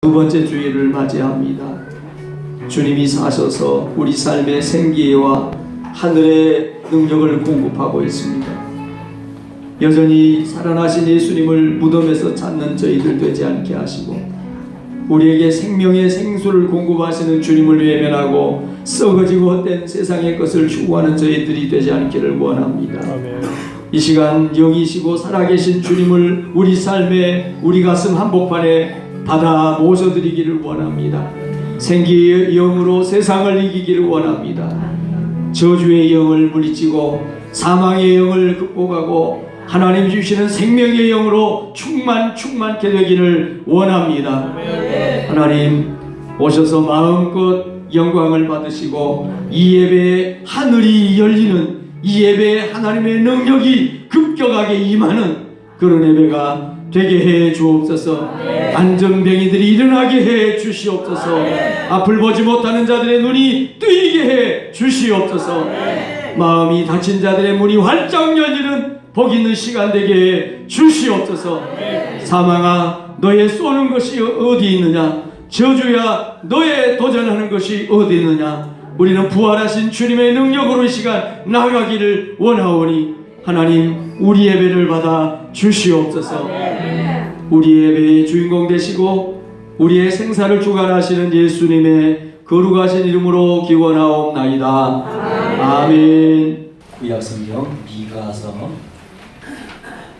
두 번째 주일을 맞이합니다. 주님이 사셔서 우리 삶의 생기와 하늘의 능력을 공급하고 있습니다. 여전히 살아나신 예수님을 무덤에서 찾는 저희들 되지 않게 하시고 우리에게 생명의 생수를 공급하시는 주님을 외면하고 썩어지고 헛된 세상의 것을 추구하는 저희들이 되지 않기를 원합니다. 아멘. 이 시간 영이시고 살아계신 주님을 우리 삶에 우리 가슴 한복판에 받아 모셔드리기를 원합니다. 생기의 영으로 세상을 이기기를 원합니다. 저주의 영을 물리치고 사망의 영을 극복하고 하나님 주시는 생명의 영으로 충만케 되기를 원합니다. 하나님 오셔서 마음껏 영광을 받으시고 이 예배에 하늘이 열리는, 이 예배에 하나님의 능력이 급격하게 임하는 그런 예배가 되게 해 주옵소서. 안전병이들이 일어나게 해 주시옵소서. 앞을 보지 못하는 자들의 눈이 뜨이게 해 주시옵소서. 마음이 닫힌 자들의 문이 활짝 열리는 복 있는 시간 되게 해 주시옵소서. 사망아 너의 쏘는 것이 어디 있느냐? 저주야 너의 도전하는 것이 어디 있느냐? 우리는 부활하신 주님의 능력으로 이 시간 나가기를 원하오니 하나님 우리 예배를 받아 주시옵소서. 우리 예배의 주인공 되시고 우리의 생사를 주관하시는 예수님의 거룩하신 이름으로 기원하옵나이다. 아멘. 구약성경 미가서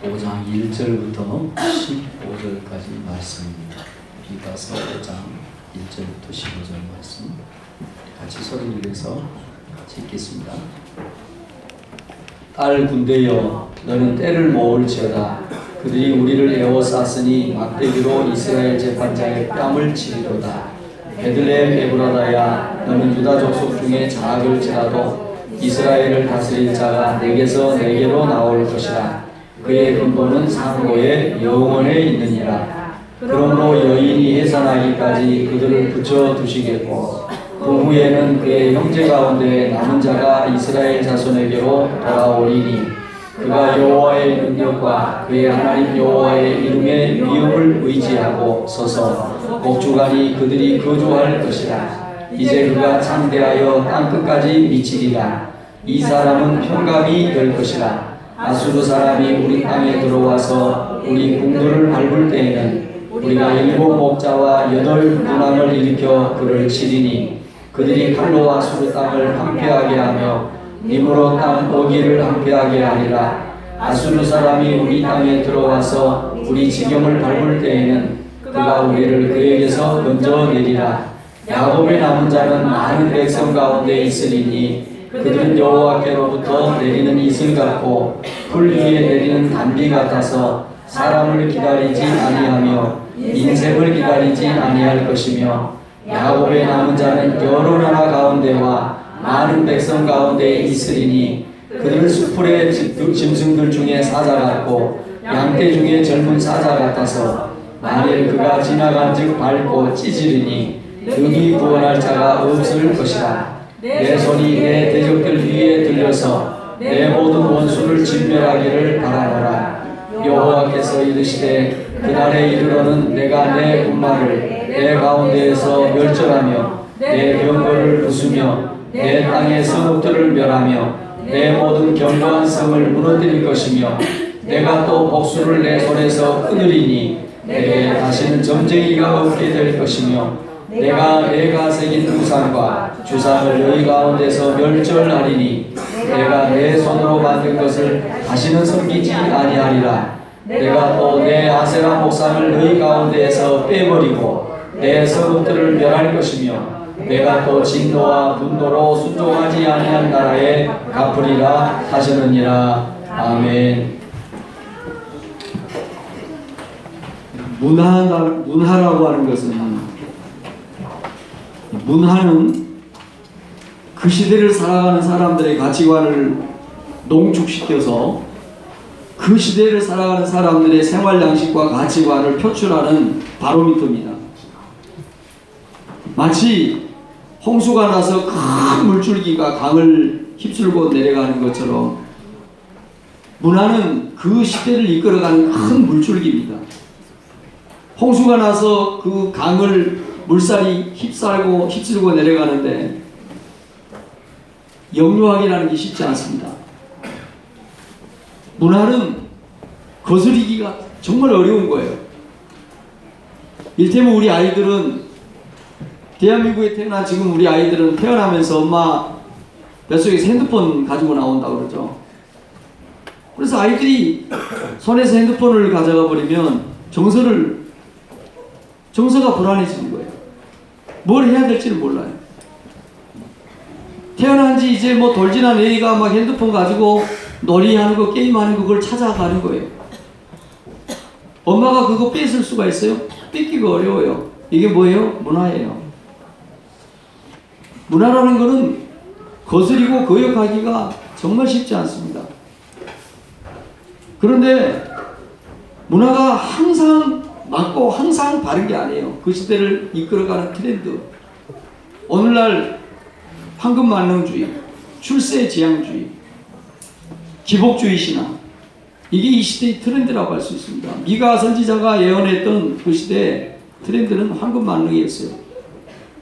5장 1절부터 15절까지 말씀입니다. 미가서 5장 1절부터 15절 말씀 같이 소리를 내서 읽겠습니다. 딸 군대여 너는 때를 모을지어다. 그들이 우리를 에워쌌으니 막대기로 이스라엘 재판장의 뺨을 치리로다. 베들레헴 에브라다야 너는 유다 족속 중에 작을지라도 이스라엘을 다스릴 자가 내게서 내게로 나올 것이라. 그의 근본은 상고에 영원에 있느니라. 그러므로 여인이 해산하기까지 그들을 붙여두시겠고 그 후에는 그의 형제 가운데 남은 자가 이스라엘 자손에게로 돌아오리니 그가 여호와의 능력과 그의 하나님 여호와의 이름의 위엄을 의지하고 서서 복주간이 그들이 거주할 것이라. 이제 그가 창대하여 땅끝까지 미치리라. 이 사람은 평강이 될 것이라. 아수르 사람이 우리 땅에 들어와서 우리 궁들을 밟을 때에는 우리가 7 목자와 8 문왕을 일으켜 그를 치리니 그들이 칼로 아수르 땅을 황폐하게 하며 님으로 땅 오기를 황폐하게 하리라. 아수르 사람이 우리 땅에 들어와서 우리 지경을 밟을 때에는 그가 우리를 그에게서 건져내리라. 야곱의 남은 자는 많은 백성 가운데 있으리니 그들은 여호와께로부터 내리는 이슬 같고 풀 위에 내리는 단비 같아서 사람을 기다리지 아니하며 인생을 기다리지 아니할 것이며 야곱의 남은 자는 여러 나라 가운데와 많은 백성 가운데 있으리니 그들은 수풀의 짐승들 중에 사자 같고 양떼 중에 젊은 사자 같아서 만일 그가 지나간즉 밟고 찢으리니 능히 구원할 자가 없을 것이라. 내 손이 내 대적들 위에 들려서 내 모든 원수를 진멸하기를 바라노라. 여호와께서 이르시되 그날에 이르러는 내가 내 군마를 내 가운데에서 멸절하며 내 병거를 부수며 내 땅의 성읍들을 멸하며 내 모든 견고한 성을 무너뜨릴 것이며 내가 또 복수를 내 손에서 끊으리니 내게 다시는 점쟁이가 없게 될 것이며 내가 내가 새긴 우상과 주상을 너희 가운데서 멸절하리니 내가 내 손으로 만든 것을 다시는 섬기지 아니하리라. 내가 또 내 아세라 목상을 너희 가운데에서 빼버리고 내 성읍들을 멸할 것이며 내가 또 진노와 분노로 순종하지 아니한 나라에 갚으리라 하시느니라. 아멘. 문화라고 하는 것은, 문화는 그 시대를 살아가는 사람들의 가치관을 농축시켜서 그 시대를 살아가는 사람들의 생활 양식과 가치관을 표출하는 바로미터입니다. 마치 홍수가 나서 큰 물줄기가 강을 휩쓸고 내려가는 것처럼 문화는 그 시대를 이끌어가는 큰 물줄기입니다. 홍수가 나서 그 강을 물살이 휩쓸고 내려가는데 역류하기라는 게 쉽지 않습니다. 문화는 거스르기가 정말 어려운 거예요. 이를테면 우리 아이들은, 대한민국에 태어난 지금 우리 아이들은 태어나면서 엄마 뱃속에서 핸드폰 가지고 나온다고 그러죠. 그래서 아이들이 손에서 핸드폰을 가져가 버리면 정서가 불안해지는 거예요. 뭘 해야 될지를 몰라요. 태어난 지 이제 뭐 돌진한 애가 막 핸드폰 가지고 놀이하는 거, 게임하는 거, 그걸 찾아가는 거예요. 엄마가 그거 뺏을 수가 있어요? 뺏기가 어려워요. 이게 뭐예요? 문화예요. 문화라는 거는 거스리고 거역하기가 정말 쉽지 않습니다. 그런데 문화가 항상 맞고 항상 바른 게 아니에요. 그 시대를 이끌어가는 트렌드. 오늘날 황금만능주의, 출세지향주의, 기복주의 신앙, 이게 이 시대의 트렌드라고 할 수 있습니다. 미가 선지자가 예언했던 그 시대의 트렌드는 황금만능이었어요.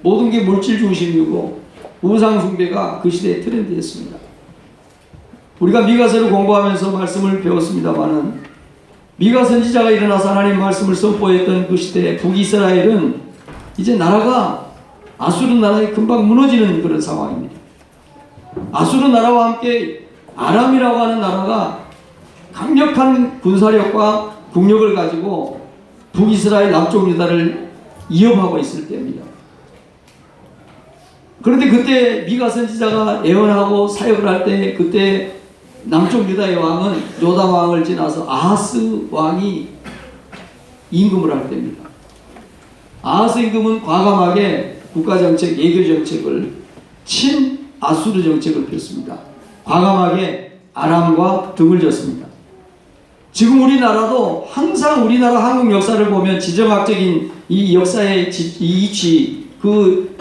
모든 게 물질 중심이고 우상숭배가 그 시대의 트렌드였습니다. 우리가 미가서를 공부하면서 말씀을 배웠습니다마는, 미가 선지자가 일어나서 하나님 말씀을 선포했던 그 시대 북이스라엘은 이제 나라가 아수르 나라에 금방 무너지는 그런 상황입니다. 아수르 나라와 함께 아람이라고 하는 나라가 강력한 군사력과 국력을 가지고 북이스라엘 남쪽 유다를 위협하고 있을 때입니다. 그런데 그때 미가 선지자가 예언하고 사역을 할 때, 그때 남쪽 유다의 왕은 요담 왕을 지나서 아하스 왕이 임금을 할 때입니다. 아하스 임금은 과감하게 국가정책, 외교정책을 친 아수르 정책을 폈습니다. 과감하게 아람과 등을 졌습니다. 지금 우리나라도 항상 우리나라 한국 역사를 보면 지정학적인 이 역사의 이 이치, 그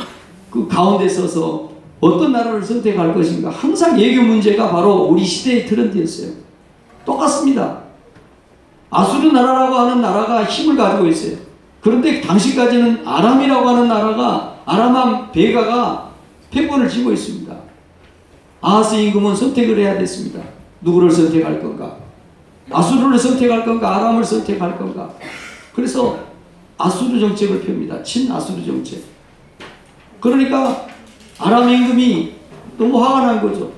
가운데 서서 어떤 나라를 선택할 것인가, 항상 외교 문제가 바로 우리 시대의 트렌드였어요. 똑같습니다. 아수르 나라라고 하는 나라가 힘을 가지고 있어요. 그런데 당시까지는 아람이라고 하는 나라가, 아람왕 베가가 패권을 쥐고 있습니다. 아하스 임금은 선택을 해야 됐습니다. 누구를 선택할 건가? 아수르를 선택할 건가? 아람을 선택할 건가? 그래서 아수르 정책을 펴니다. 친아수르 정책. 그러니까 아람 임금이 너무 화가 난 거죠.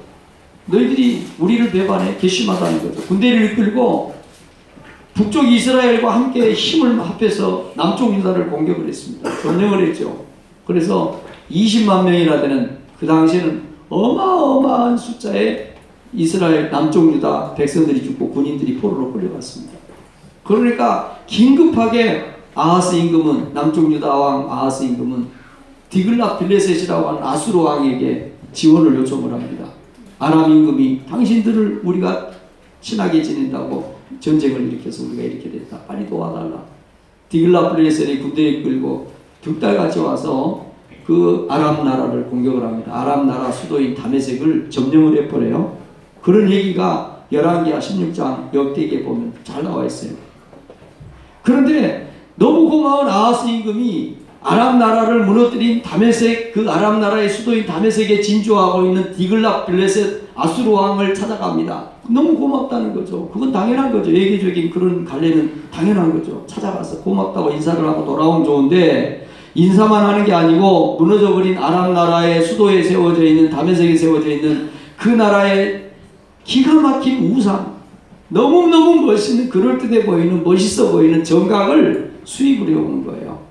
너희들이 우리를 배반해? 괘씸하다는 거죠. 군대를 이끌고 북쪽 이스라엘과 함께 힘을 합해서 남쪽 유다를 공격을 했습니다. 점령을 했죠. 그래서 20만 명이나 되는, 그 당시에는 어마어마한 숫자의 이스라엘 남쪽 유다 백성들이 죽고 군인들이 포로로 끌려갔습니다. 그러니까 긴급하게 아하스 임금은, 남쪽 유다 왕 아하스 임금은 디글랏 빌레셋이라고 하는 아수르 왕에게 지원을 요청을 합니다. 아람 임금이 당신들을 우리가 친하게 지낸다고 전쟁을 일으켜서 우리가 이렇게 됐다. 빨리 도와달라. 디글랏 빌레셋이 군대에 끌고 2달같이 와서 그 아람 나라를 공격을 합니다. 아람 나라 수도인 다메섹을 점령을 해버려요. 그런 얘기가 열왕기하 16장 역대기에 보면 잘 나와 있어요. 그런데 너무 고마운 아하스 임금이 아람 나라를 무너뜨린 다메섹, 그 아람 나라의 수도인 다메섹에 진주하고 있는 디글랏 빌레셋 아수르 왕을 찾아갑니다. 너무 고맙다는 거죠. 그건 당연한 거죠. 외교적인 그런 관례는 당연한 거죠. 찾아가서 고맙다고 인사를 하고 돌아오면 좋은데, 인사만 하는 게 아니고 무너져버린 아람 나라의 수도에 세워져 있는, 다메섹에 세워져 있는 그 나라의 기가 막힌 우상, 너무너무 멋있는, 그럴듯해 보이는, 멋있어 보이는 정각을 수입을 해오는 거예요.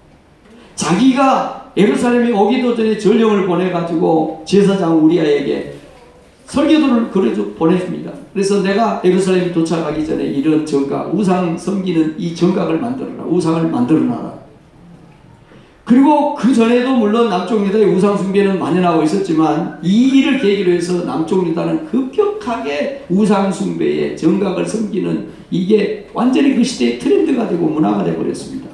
자기가 예루살렘에 오기도 전에 전령을 보내가지고 제사장 우리아에게 설교도를 보내줍니다. 그래서 내가 예루살렘에 도착하기 전에 이런 정각, 우상 섬기는 이 정각을 만들어라, 우상을 만들어놔라. 그리고 그 전에도 물론 남쪽 유다의 우상 숭배는 만연하고 있었지만, 이 일을 계기로 해서 남쪽 유다는 급격하게 우상 숭배에 정각을 섬기는, 이게 완전히 그 시대의 트렌드가 되고 문화가 되어버렸습니다.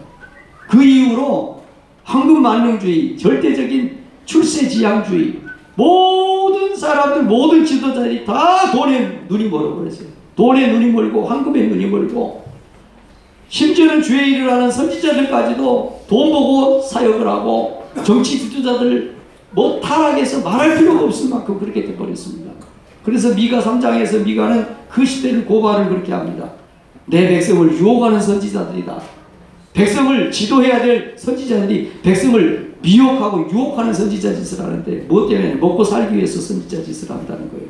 그 이후로 황금만능주의, 절대적인 출세지향주의, 모든 사람들, 모든 지도자들이 다 돈에 눈이 멀어버렸어요. 돈에 눈이 멀고 황금에 눈이 멀고 심지어는 주의 일을 하는 선지자들까지도 돈 보고 사역을 하고 정치 지도자들 타락해서 말할 필요가 없을 만큼 그렇게 돼버렸습니다. 그래서 미가 3장에서 미가는 그 시대를 고발을 그렇게 합니다. 내 백성을 유혹하는 선지자들이다. 백성을 지도해야 될 선지자들이 백성을 미혹하고 유혹하는 선지자 짓을 하는데 뭐 때문에? 먹고 살기 위해서 선지자 짓을 한다는 거예요.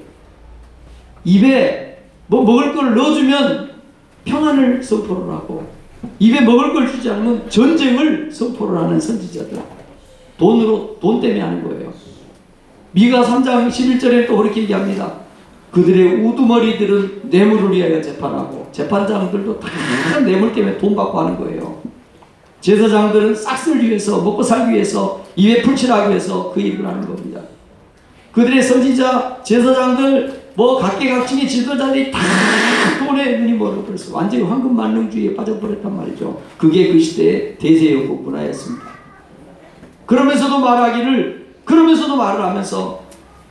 입에 먹을 걸 넣어주면 평안을 선포를 하고 입에 먹을 걸 주지 않으면 전쟁을 선포를 하는 선지자들. 돈 때문에 하는 거예요. 미가 3장 11절에 또 그렇게 얘기합니다. 그들의 우두머리들은 뇌물을 위하여 재판하고 재판장들도 다 뇌물 때문에 돈 받고 하는 거예요. 제사장들은 싹쓸 위해서 먹고 살기 위해서 입에 풀칠하기 위해서 그 일을 하는 겁니다. 그들의 선지자 제사장들 각계각층의 지도자들이 다 돈에 눈이 멀어버렸어. 완전히 황금만능주의에 빠져버렸단 말이죠. 그게 그 시대의 대세였고 문화였습니다. 그러면서도 말을 하면서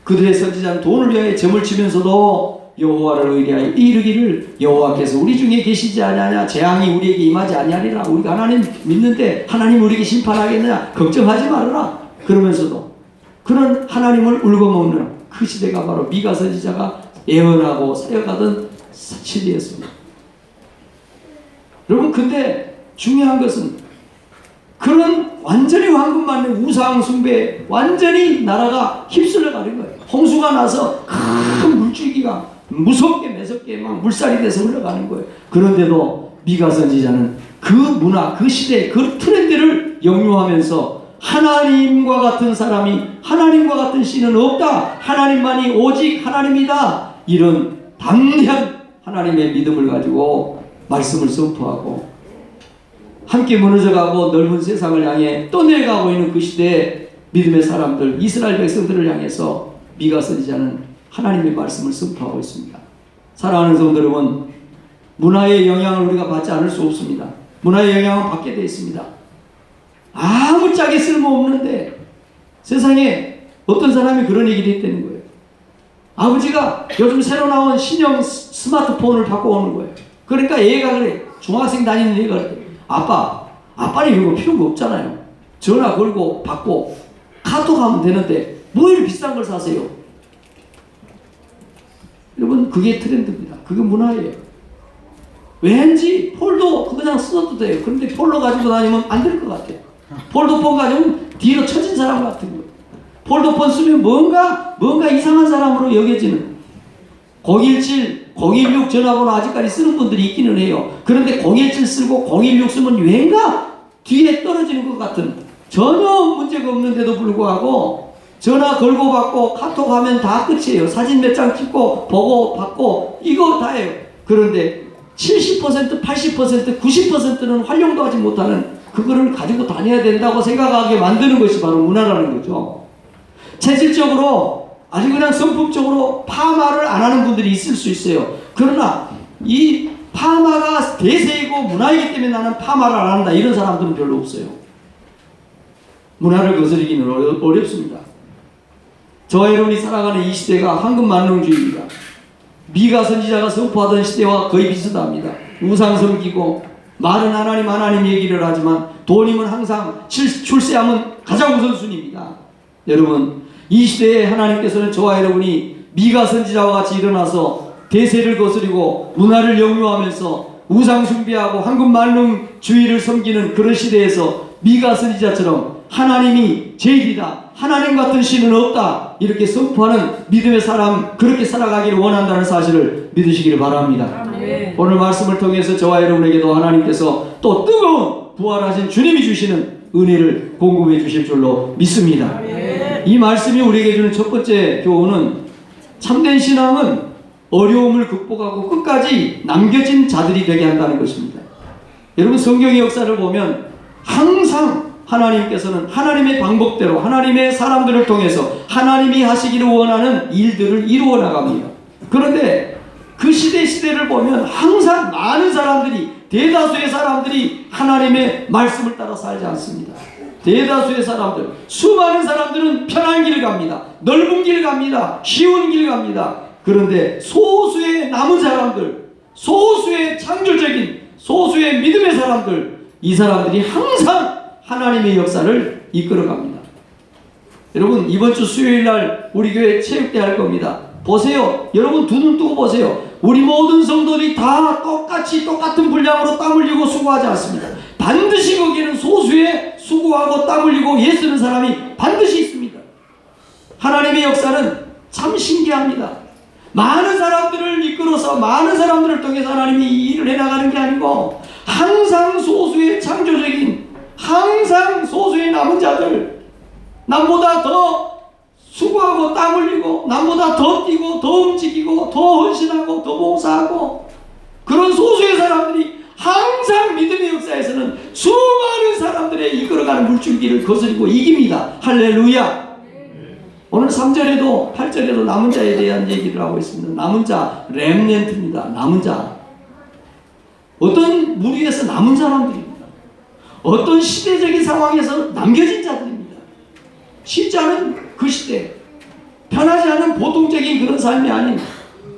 그들의 선지자는 돈을 위하여 점을 치면서도 여호와를 의뢰하여 이르기를 여호와께서 우리 중에 계시지 아니하냐 재앙이 우리에게 임하지 아니하리라. 우리가 하나님 믿는데 하나님 우리에게 심판하겠느냐 걱정하지 말아라. 그러면서도 그런 하나님을 울고먹는 그 시대가 바로 미가 선지자가 예언하고 사역하던 시대였습니다. 여러분 근데 중요한 것은 그런 완전히 황금만능 우상 숭배 완전히 나라가 휩쓸려 가는 거예요. 홍수가 나서 큰 물줄기가 무섭게 매섭게 막 물살이 돼서 흘러가는 거예요. 그런데도 미가 선지자는 그 문화 그 시대 그 트렌드를 역류하면서 하나님과 같은 사람이 하나님과 같은 신은 없다. 하나님만이 오직 하나님이다. 이런 담대한 하나님의 믿음을 가지고 말씀을 선포하고 함께 무너져가고 넓은 세상을 향해 떠내려가고 있는 그 시대의 믿음의 사람들 이스라엘 백성들을 향해서 미가 선지자는 하나님의 말씀을 선포하고 있습니다. 사랑하는 성도 여러분, 문화의 영향을 우리가 받지 않을 수 없습니다. 문화의 영향은 받게 되어 있습니다. 아무짝에 쓸모없는데 세상에 어떤 사람이 그런 얘기를 했다는 거예요. 아버지가 요즘 새로 나온 신형 스마트폰을 갖고 오는 거예요. 그러니까 얘가 그래. 중학생 다니는 얘가 그래. 아빠는 이런 거 필요가 없잖아요. 전화 걸고 받고 카톡 하면 되는데 뭐 이렇게 비싼 걸 사세요? 여러분 그게 트렌드입니다. 그게 문화예요. 왠지 폴도 그냥 써도 돼요. 그런데 폴로 가지고 다니면 안 될 것 같아요. 폴더폰 가지고 뒤로 처진 사람 같은 거예요. 폴더폰 쓰면 뭔가 이상한 사람으로 여겨지는 017, 016 전화번호 아직까지 쓰는 분들이 있기는 해요. 그런데 017 쓰고 016 쓰면 왠가 뒤에 떨어지는 것 같은 전혀 문제가 없는데도 불구하고 전화 걸고 받고 카톡 하면 다 끝이에요. 사진 몇 장 찍고 보고 받고 이거 다예요. 그런데 70%, 80%, 90%는 활용도 하지 못하는 그거를 가지고 다녀야 된다고 생각하게 만드는 것이 바로 문화라는 거죠. 체질적으로 아주 그냥 성품적으로 파마를 안 하는 분들이 있을 수 있어요. 그러나 이 파마가 대세이고 문화이기 때문에 나는 파마를 안 한다 이런 사람들은 별로 없어요. 문화를 거스르기는 어렵습니다. 저와 여러분이 살아가는 이 시대가 황금만능주의입니다. 미가 선지자가 선포하던 시대와 거의 비슷합니다. 우상 섬기고 말은 하나님 얘기를 하지만 돈이면 항상 출세하면 가장 우선순위입니다. 여러분 이 시대에 하나님께서는 저와 여러분이 미가 선지자와 같이 일어나서 대세를 거스리고 문화를 역류하면서 우상 숭배하고 황금만능주의를 섬기는 그런 시대에서 미가 선지자처럼 하나님이 제일이다. 하나님 같은 신은 없다. 이렇게 선포하는 믿음의 사람 그렇게 살아가기를 원한다는 사실을 믿으시기를 바랍니다. 아멘. 오늘 말씀을 통해서 저와 여러분에게도 하나님께서 또 뜨거운 부활하신 주님이 주시는 은혜를 공급해 주실 줄로 믿습니다. 아멘. 이 말씀이 우리에게 주는 첫 번째 교훈은 참된 신앙은 어려움을 극복하고 끝까지 남겨진 자들이 되게 한다는 것입니다. 여러분 성경의 역사를 보면 항상 하나님께서는 하나님의 방법대로 하나님의 사람들을 통해서 하나님이 하시기를 원하는 일들을 이루어 나갑니다. 그런데 그 시대를 보면 항상 많은 사람들이 대다수의 사람들이 하나님의 말씀을 따라 살지 않습니다. 대다수의 사람들 수많은 사람들은 편한 길을 갑니다. 넓은 길을 갑니다. 쉬운 길을 갑니다. 그런데 소수의 남은 사람들 소수의 창조적인 소수의 믿음의 사람들, 이 사람들이 항상 하나님의 역사를 이끌어갑니다. 여러분, 이번 주 수요일 날 우리 교회 체육대 할 겁니다. 보세요. 여러분 두 눈 뜨고 보세요. 우리 모든 성도들이 다 똑같이 똑같은 분량으로 땀 흘리고 수고하지 않습니다. 반드시 거기에는 소수의 수고하고 땀 흘리고 예쓰는 사람이 반드시 있습니다. 하나님의 역사는 참 신기합니다. 많은 사람들을 이끌어서 많은 사람들을 통해서 하나님이 이 일을 해나가는 게 아니고 항상 소수의 창조적인, 항상 소수의 남은 자들, 남보다 더 수고하고 땀 흘리고 남보다 더 뛰고 더 움직이고 더 헌신하고 더 봉사하고 그런 소수의 사람들이 항상 믿음의 역사에서는 수많은 사람들의 이끌어가는 물줄기를 거스리고 이깁니다. 할렐루야. 오늘 3절에도 8절에도 남은 자에 대한 얘기를 하고 있습니다. 남은 자, 렘넌트입니다. 남은 자. 어떤 무리에서 남은 사람들입니다. 어떤 시대적인 상황에서 남겨진 자들입니다. 쉽지 않은 그 시대, 편하지 않은 보통적인 그런 삶이 아닌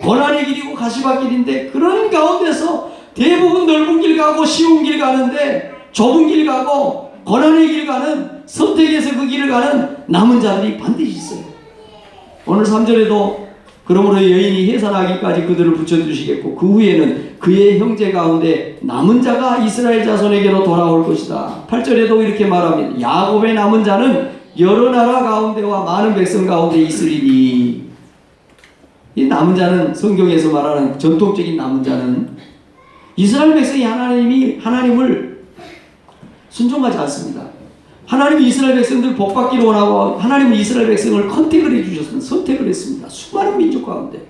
고난의 길이고 가시밭길인데 그런 가운데서 대부분 넓은 길 가고 쉬운 길 가는데 좁은 길 가고 고난의 길 가는, 선택해서 그 길을 가는 남은 자들이 반드시 있어요. 오늘 3절에도 그러므로 여인이 해산하기까지 그들을 붙여주시겠고 그 후에는 그의 형제 가운데 남은 자가 이스라엘 자손에게로 돌아올 것이다. 8절에도 이렇게 말합니다. 야곱의 남은 자는 여러 나라 가운데와 많은 백성 가운데 있으리니. 이 남은 자는 성경에서 말하는 전통적인 남은 자는 이스라엘 백성이 하나님을 순종하지 않습니다. 하나님이 이스라엘 백성들 복받기를 원하고 하나님은 이스라엘 백성을 컨택을 해주셨습니다. 선택을 했습니다. 수많은 민족 가운데.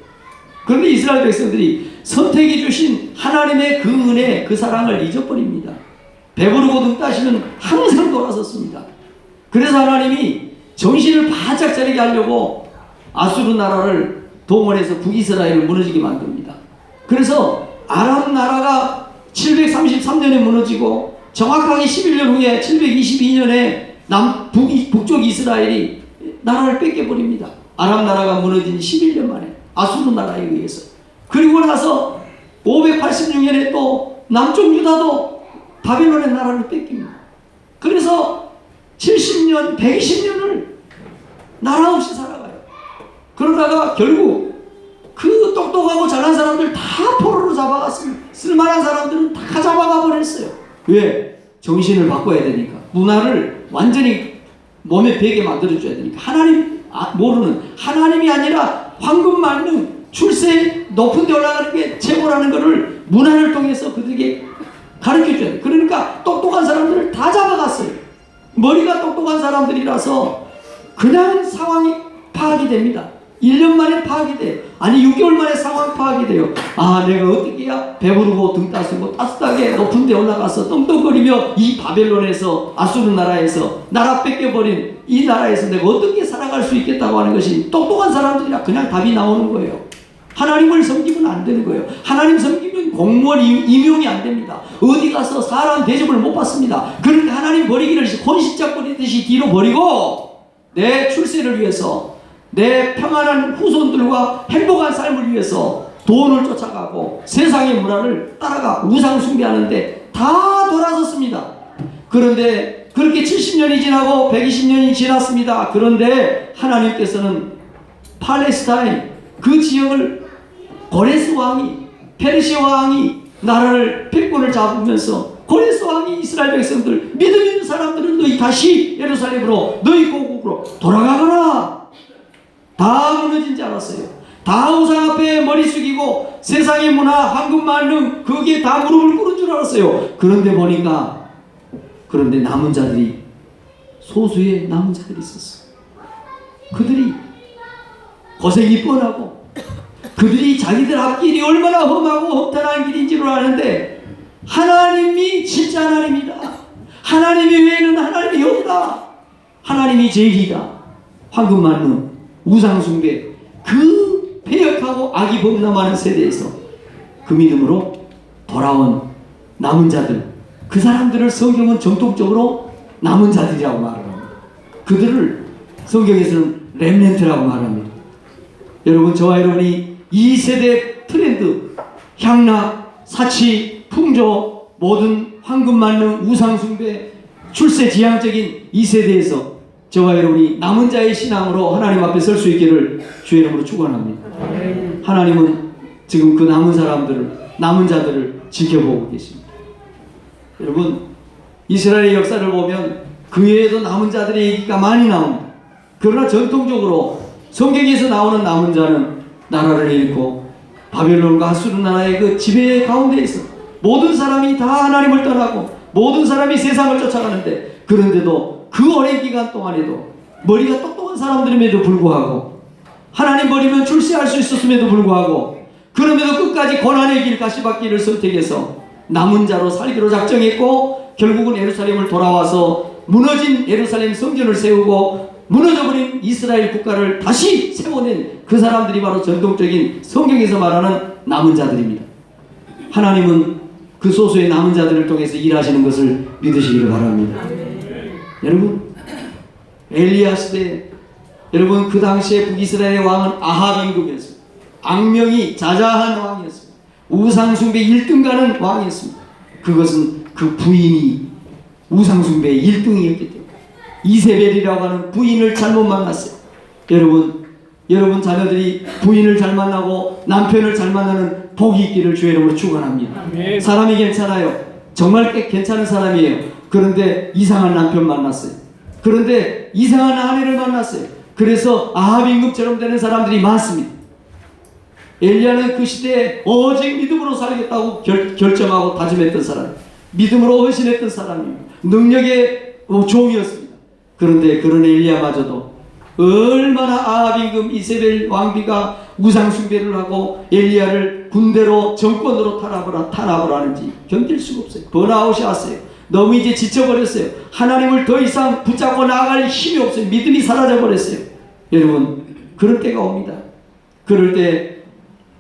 그런데 이스라엘 백성들이 선택해 주신 하나님의 그 은혜, 그 사랑을 잊어버립니다. 배부르고 등 따시면 항상 돌아섰습니다. 그래서 하나님이 정신을 바짝 차리게 하려고 아수르 나라를 동원해서 북이스라엘을 무너지게 만듭니다. 그래서 아람 나라가 733년에 무너지고 정확하게 11년 후에 722년에 북쪽 이스라엘이 나라를 뺏겨버립니다. 아람 나라가 무너진 11년 만에 아수르 나라에 의해서. 그리고 나서 586년에 또 남쪽 유다도 바벨론의 나라를 뺏깁니다. 그래서 70년, 120년을 나라 없이 살아가요. 그러다가 결국 그 똑똑하고 잘난 사람들 다 포로로 잡아갔습니다. 쓸만한 사람들은 다 잡아가 버렸어요. 왜? 정신을 바꿔야 되니까. 문화를 완전히 몸에 배게 만들어줘야 되니까. 하나님 모르는, 하나님이 아니라 황금 만능 출세 높은 데 올라가는 게 최고라는 것을 문화를 통해서 그들에게 가르쳐줘야 돼요. 그러니까 똑똑한 사람들을 다 잡아갔어요. 머리가 똑똑한 사람들이라서 그냥 상황이 파악이 됩니다. 1년 만에 파악이 돼. 아니 6개월 만에 상황 파악이 돼요. 아, 내가 어떻게 해야 배부르고 등 따스고 따뜻하게 높은 데 올라가서 떵떵거리며 이 바벨론에서 아수르 나라에서 나라 뺏겨버린 이 나라에서 내가 어떻게 살아갈 수 있겠다고 하는 것이 똑똑한 사람들이라 그냥 답이 나오는 거예요. 하나님을 섬기면 안 되는 거예요. 하나님 섬기면 공무원 임용이 안 됩니다. 어디 가서 사람 대접을 못 받습니다. 그러니까 하나님 버리기를 혼신짝 버리듯이 뒤로 버리고 내 출세를 위해서 내 평안한 후손들과 행복한 삶을 위해서 돈을 쫓아가고 세상의 문화를 따라가 우상 숭배하는데 다 돌아섰습니다. 그런데 그렇게 70년이 지나고 120년이 지났습니다. 그런데 하나님께서는 팔레스타인 그 지역을 고레스 왕이, 페르시아 왕이 나라를 패권을 잡으면서 고레스 왕이 이스라엘 백성들, 믿음 있는 사람들은 너희 다시 예루살렘으로, 너희 고국으로 돌아가거라. 다 무너진 줄 알았어요. 다 우상 앞에 머리 숙이고 세상의 문화, 황금 만능 거기에 다 무릎을 꿇은 줄 알았어요. 그런데 보니까 그런데 남은 자들이, 소수의 남은 자들이 있었어. 그들이 고생이 뻔하고 그들이 자기들 앞길이 얼마나 험하고 험탄한 길인 줄 아는데 하나님이 진짜 하나님이다. 하나님이 외에는 하나님이 없다. 하나님이 제일이다. 황금 만능 우상숭배 그 폐역하고 악이 범람하는 세대에서 그 믿음으로 돌아온 남은 자들, 그 사람들을 성경은 정통적으로 남은 자들이라고 말합니다. 그들을 성경에서는 렘넌트라고 말합니다. 여러분, 저와 여러분이 이 세대 트렌드, 향락, 사치, 풍조, 모든 황금 만능 우상 숭배 출세 지향적인 이 세대에서 저와 여러분이 남은 자의 신앙으로 하나님 앞에 설 수 있기를 주의 이름으로 축원합니다. 하나님은 지금 그 남은 사람들을, 남은 자들을 지켜보고 계십니다. 여러분, 이스라엘의 역사를 보면 그 외에도 남은 자들의 얘기가 많이 나옵니다. 그러나 전통적으로 성경에서 나오는 남은 자는 나라를 잃고 바벨론과 아수르 나라의 그 지배 가운데 있어 모든 사람이 다 하나님을 떠나고 모든 사람이 세상을 쫓아가는데, 그런데도 그 오랜 기간 동안에도 머리가 똑똑한 사람들임에도 불구하고 하나님 버리면 출세할 수 있었음에도 불구하고 그럼에도 끝까지 고난의 길 가시밭길을 선택해서 남은 자로 살기로 작정했고, 결국은 예루살렘을 돌아와서 무너진 예루살렘 성전을 세우고 무너져버린 이스라엘 국가를 다시 세워낸 그 사람들이 바로 전통적인 성경에서 말하는 남은 자들입니다. 하나님은 그 소수의 남은 자들을 통해서 일하시는 것을 믿으시기를 바랍니다. 여러분, 엘리야 시대, 여러분 그 당시에 북이스라엘의 왕은 아합 임금이었습니다. 악명이 자자한 왕이었습니다. 우상숭배 1등 가는 왕이었습니다. 그것은 그 부인이 우상숭배의 1등이었기 때문에 이세벨이라고 하는 부인을 잘못 만났어요. 여러분 자녀들이 부인을 잘 만나고 남편을 잘 만나는 복이 있기를 주의 이름으로 축원합니다. 사람이 괜찮아요. 정말 꽤 괜찮은 사람이에요. 그런데 이상한 남편 만났어요. 그런데 이상한 아내를 만났어요. 그래서 아합 임금처럼 되는 사람들이 많습니다. 엘리야는 그 시대에 오직 믿음으로 살겠다고 결정하고 다짐했던 사람, 믿음으로 헌신했던 사람입니다. 능력의 종이었습니다. 그런데 그런 엘리야마저도 얼마나 아합 임금 이세벨 왕비가 우상 숭배를 하고 엘리야를 군대로 정권으로 탄압을 하는지 견딜 수가 없어요. 번아웃이 왔어요. 너무 이제 지쳐버렸어요. 하나님을 더 이상 붙잡고 나아갈 힘이 없어요. 믿음이 사라져버렸어요. 여러분, 그럴 때가 옵니다. 그럴 때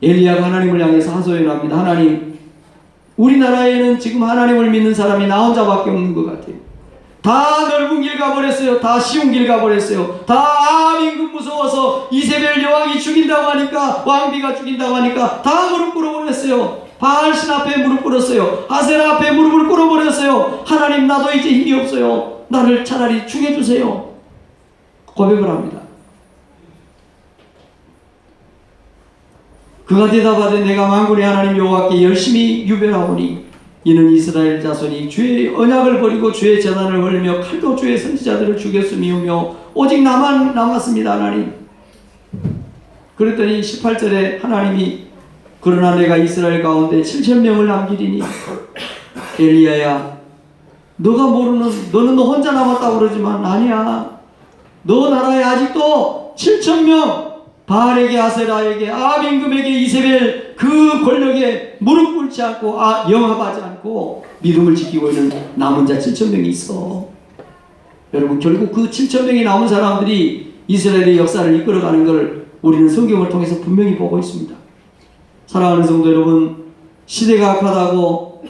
엘리야가 하나님을 향해서 하소연합니다. 하나님, 우리나라에는 지금 하나님을 믿는 사람이 나 혼자밖에 없는 것 같아요. 다 넓은 길 가버렸어요. 다 쉬운 길 가버렸어요. 다 아합 임금 무서워서 이세벨 여왕이 죽인다고 하니까, 왕비가 죽인다고 하니까 다 무릎 꿇어버렸어요. 바알신 앞에 무릎 꿇었어요. 아세라 앞에 무릎을 꿇어버렸어요. 하나님, 나도 이제 힘이 없어요. 나를 차라리 죽여주세요. 고백을 합니다. 그가 대답하되 내가 만군의 하나님 여호와께 열심히 유별하오니 이는 이스라엘 자손이 주의 언약을 버리고 주의 제단을 흘리며 칼도 주의 선지자들을 죽였음이오며 오직 나만 남았습니다. 하나님. 그랬더니 18절에 하나님이 그러나 내가 이스라엘 가운데 7,000명을 남기리니 엘리야야, 너가 모르는, 너는 너 혼자 남았다고 그러지만 아니야. 너 나라에 아직도 7,000명 바알에게, 아세라에게, 아합 임금에게, 이세벨 그 권력에 무릎 꿇지 않고 영합하지 않고 믿음을 지키고 있는 남은 자 7,000명이 있어. 여러분, 결국 그 7,000명이 남은 사람들이 이스라엘의 역사를 이끌어가는 걸 우리는 성경을 통해서 분명히 보고 있습니다. 사랑하는 성도 여러분, 시대가 악하다고,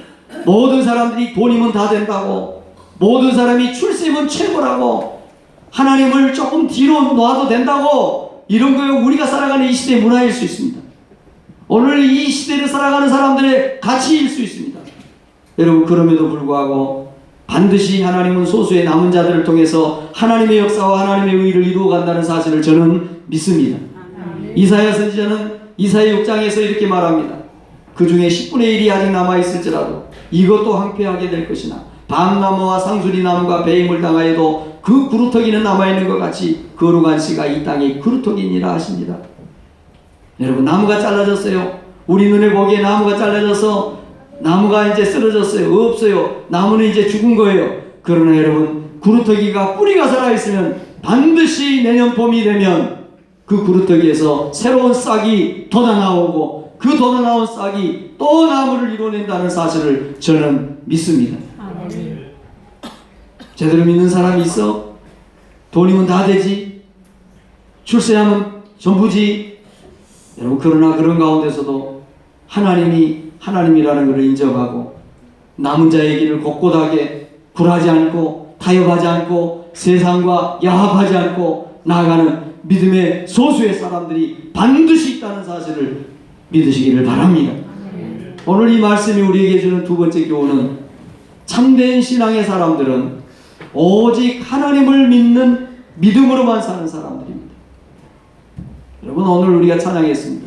모든 사람들이 돈이면 다 된다고, 모든 사람이 출세면 최고라고, 하나님을 조금 뒤로 놔도 된다고, 이런 거요 우리가 살아가는 이 시대의 문화일 수 있습니다. 오늘 이 시대를 살아가는 사람들의 가치일 수 있습니다. 여러분, 그럼에도 불구하고 반드시 하나님은 소수의 남은 자들을 통해서 하나님의 역사와 하나님의 의를 이루어 간다는 사실을 저는 믿습니다. 이사야 선지자는 이사야 6장에서 이렇게 말합니다. 그 중에 10분의 1이 아직 남아있을지라도 이것도 황폐하게 될 것이나 밤나무와 상수리나무가 배임을 당하여도 그 구루터기는 남아있는 것 같이 거룩한 씨가 이 땅에 구루터기니라 하십니다. 여러분, 나무가 잘라졌어요. 우리 눈에 보기에 나무가 잘라져서 나무가 이제 쓰러졌어요. 없어요. 나무는 이제 죽은 거예요. 그러나 여러분, 구루터기가 뿌리가 살아있으면 반드시 내년 봄이 되면 그 구루터기에서 새로운 싹이 돋아나오고 그 돋아나온 싹이 또 나무를 이뤄낸다는 사실을 저는 믿습니다. 제대로 믿는 사람이 있어? 돈이면 다 되지? 출세하면 전부지? 여러분, 그러나 그런 가운데서도 하나님이 하나님이라는 것을 인정하고 남은 자의 길을 곳곳하게 굴하지 않고 타협하지 않고 세상과 야합하지 않고 나아가는 믿음의 소수의 사람들이 반드시 있다는 사실을 믿으시기를 바랍니다. 오늘 이 말씀이 우리에게 주는 두 번째 교훈은 참된 신앙의 사람들은 오직 하나님을 믿는 믿음으로만 사는 사람들입니다. 여러분, 오늘 우리가 찬양했습니다.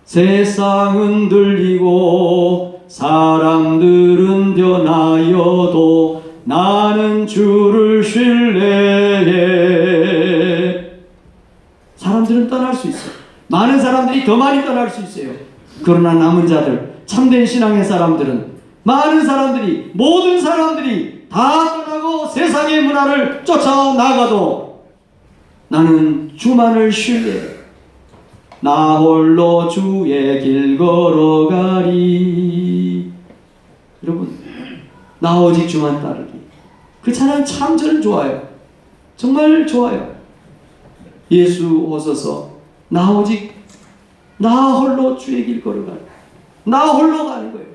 세상은 들리고 사람들은 변하여도 나는 주를 신뢰해. 사람들은 떠날 수 있어요. 많은 사람들이 더 많이 떠날 수 있어요. 그러나 남은 자들, 참된 신앙의 사람들은, 많은 사람들이, 모든 사람들이 다 떠나고 세상의 문화를 쫓아나가도 나는 주만을 신뢰해. 나 홀로 주의 길 걸어가리. 여러분, 나 오직 주만 따르리. 그 찬양 참 저는 좋아요. 정말 좋아요. 예수 오소서, 나 오직 나 홀로 주의 길 걸어가리. 나 홀로 가는 거예요.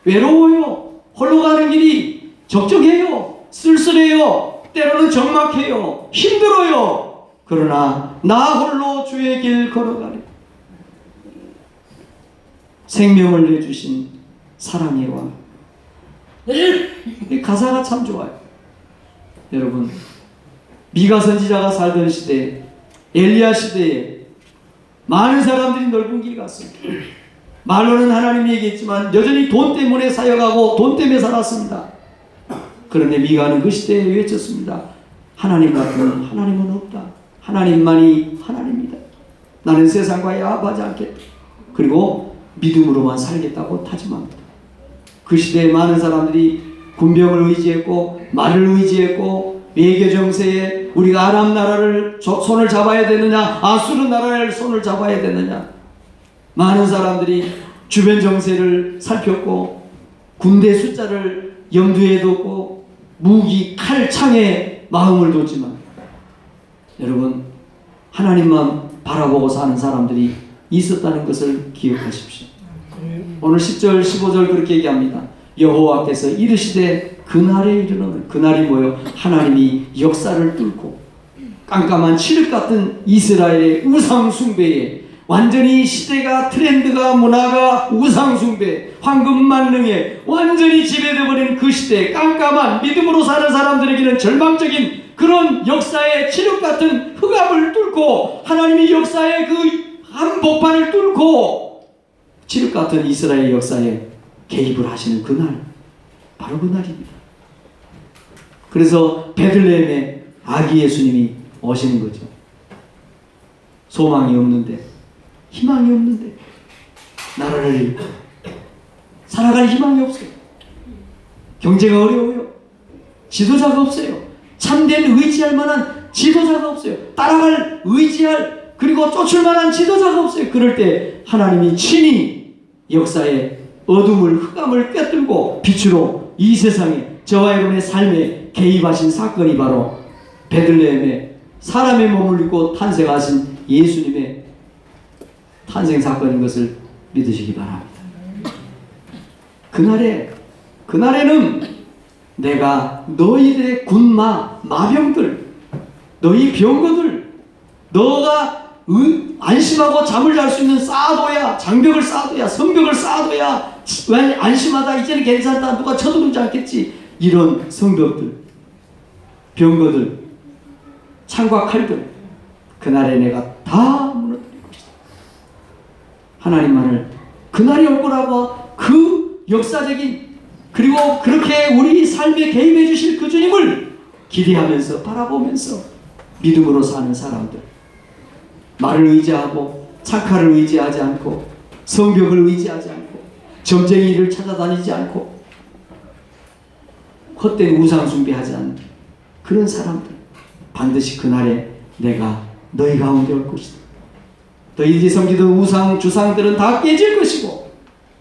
외로워요. 홀로 가는 길이 적적해요. 쓸쓸해요. 때로는 적막해요. 힘들어요. 그러나 나 홀로 주의 길 걸어가리. 생명을 내주신 사랑의 왕. 이 가사가 참 좋아요. 여러분, 미가 선지자가 살던 시대, 엘리야 시대에 많은 사람들이 넓은 길 갔습니다. 말로는 하나님이 얘기했지만 여전히 돈 때문에 사역하고 돈 때문에 살았습니다. 그런데 미가는 그 시대에 외쳤습니다. 하나님 같은 하나님은 없다. 하나님만이 하나님이다. 나는 세상과 야합하지 않겠다. 그리고 믿음으로만 살겠다고 다짐합니다. 그 시대에 많은 사람들이 군병을 의지했고 말을 의지했고 외교 정세에 우리가 아람 나라를 손을 잡아야 되느냐, 아수르 나라를 손을 잡아야 되느냐, 많은 사람들이 주변 정세를 살폈고 군대 숫자를 염두에 두고 무기, 칼, 창에 마음을 뒀지만, 여러분, 하나님만 바라보고 사는 사람들이 있었다는 것을 기억하십시오. 오늘 10절 15절 그렇게 얘기합니다. 여호와께서 이르시되 그날에 이르는, 그날이 뭐예요? 하나님이 역사를 뚫고 깜깜한 칠흑 같은 이스라엘의 우상 숭배에, 완전히 시대가, 트렌드가, 문화가 우상 숭배, 황금 만능에 완전히 지배되어 버린 그 시대, 깜깜한 믿음으로 사는 사람들에게는 절망적인 그런 역사의 칠흑 같은 흑암을 뚫고, 하나님이 역사의 그 한복판을 뚫고 칠흑 같은 이스라엘 역사에 개입을 하시는 그날, 바로 그날입니다. 그래서 베들레헴에 아기 예수님이 오시는 거죠. 소망이 없는데, 희망이 없는데, 나라를 잃고 살아갈 희망이 없어요. 경제가 어려워요. 지도자가 없어요. 참된 의지할 만한 지도자가 없어요. 따라갈, 의지할, 그리고 쫓을 만한 지도자가 없어요. 그럴 때 하나님이 친히 역사의 어둠을, 흑암을 꿰뚫고 빛으로 이 세상에, 저와 여러분의 삶에 개입하신 사건이 바로 베들레헴에 사람의 몸을 입고 탄생하신 예수님의 탄생 사건인 것을 믿으시기 바랍니다. 그날에는 내가 너희들의 군마, 마병들, 너희 병거들, 너가 안심하고 잠을 잘 수 있는 쌓아둬야, 장벽을 쌓아둬야, 성벽을 쌓아둬야 안심하다, 이제는 괜찮다, 누가 쳐들어오지 않겠지, 이런 성벽들, 병거들, 창과 칼들, 그날에 내가 다 무너뜨릴 것이다. 하나님만을 그날이 올 거라고, 그 역사적인, 그리고 그렇게 우리 삶에 개입해 주실 그 주님을 기대하면서, 바라보면서 믿음으로 사는 사람들, 말을 의지하고 창칼을 의지하지 않고 성벽을 의지하지 않고 점쟁이를 찾아다니지 않고 헛된 우상 숭배하지 않는 그런 사람들, 반드시 그날에 내가 너희 가운데 올 것이다. 너희들이 섬기던 우상 주상들은 다 깨질 것이고,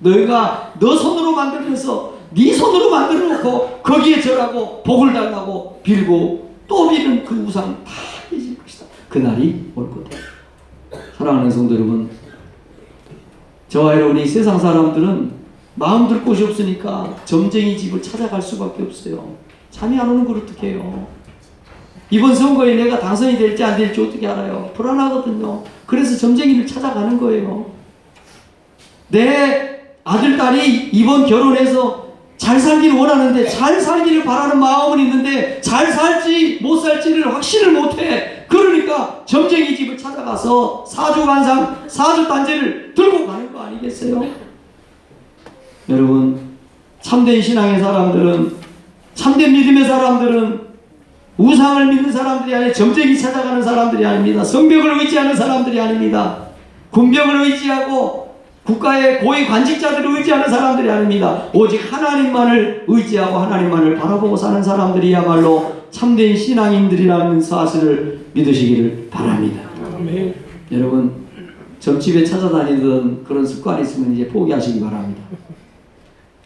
너희가 너 손으로 만들면서 네 손으로 만들어 놓고 거기에 절하고 복을 달라고 빌고 또 비는 그 우상 다 깨질 것이다. 그날이 올 거다. 사랑하는 성도 여러분, 저와 여러분이, 세상 사람들은 마음 들 곳이 없으니까 점쟁이 집을 찾아갈 수밖에 없어요. 잠이 안 오는 걸 어떻게 해요? 이번 선거에 내가 당선이 될지 안 될지 어떻게 알아요? 불안하거든요. 그래서 점쟁이를 찾아가는 거예요. 내 아들, 딸이 이번 결혼해서 잘 살기를 원하는데, 잘 살기를 바라는 마음은 있는데 잘 살지 못 살지를 확신을 못해. 그러니까 점쟁이 집을 찾아가서 사주관상, 사주단제를 들고 가는 거 아니겠어요? 여러분, 참된 신앙의 사람들은, 참된 믿음의 사람들은 우상을 믿는 사람들이 아니라 점쟁이 찾아가는 사람들이 아닙니다. 성벽을 의지하는 사람들이 아닙니다. 군병을 의지하고 국가의 고위 관직자들을 의지하는 사람들이 아닙니다. 오직 하나님만을 의지하고 하나님만을 바라보고 사는 사람들이야말로 참된 신앙인들이라는 사실을 믿으시기를 바랍니다. 아멘. 여러분, 점집에 찾아다니던 그런 습관이 있으면 이제 포기하시기 바랍니다.